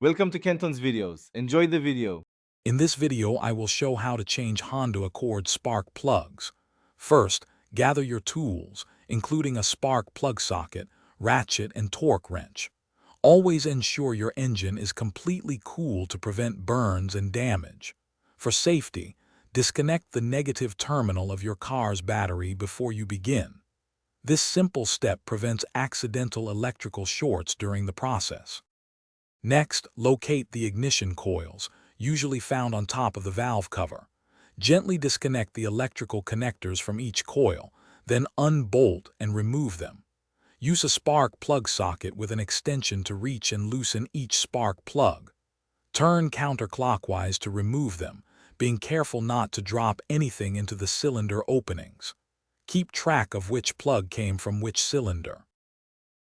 Welcome to Kenton's videos. Enjoy the video. In this video, I will show how to change Honda Accord spark plugs. First, gather your tools, including a spark plug socket, ratchet, and torque wrench. Always ensure your engine is completely cool to prevent burns and damage. For safety, disconnect the negative terminal of your car's battery before you begin. This simple step prevents accidental electrical shorts during the process. Next, locate the ignition coils, usually found on top of the valve cover. Gently disconnect the electrical connectors from each coil, then unbolt and remove them. Use a spark plug socket with an extension to reach and loosen each spark plug. Turn counterclockwise to remove them, being careful not to drop anything into the cylinder openings. Keep track of which plug came from which cylinder.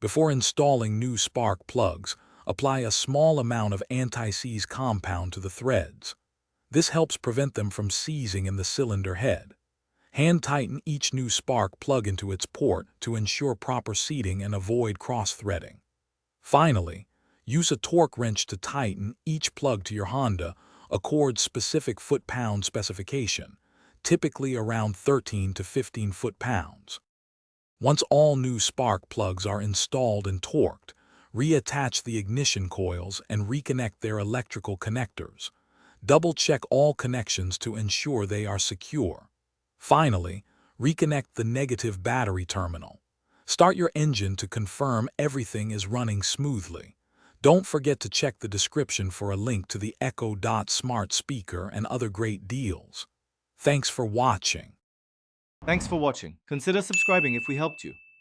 Before installing new spark plugs, apply a small amount of anti-seize compound to the threads. This helps prevent them from seizing in the cylinder head. Hand tighten each new spark plug into its port to ensure proper seating and avoid cross-threading. Finally, use a torque wrench to tighten each plug to your Honda Accord specific foot-pound specification, typically around 13 to 15 foot-pounds. Once all new spark plugs are installed and torqued, reattach the ignition coils and reconnect their electrical connectors. Double-check all connections to ensure they are secure. Finally, reconnect the negative battery terminal. Start your engine to confirm everything is running smoothly. Don't forget to check the description for a link to the Echo Dot smart speaker and other great deals. Thanks for watching. Thanks for watching. Consider subscribing if we helped you.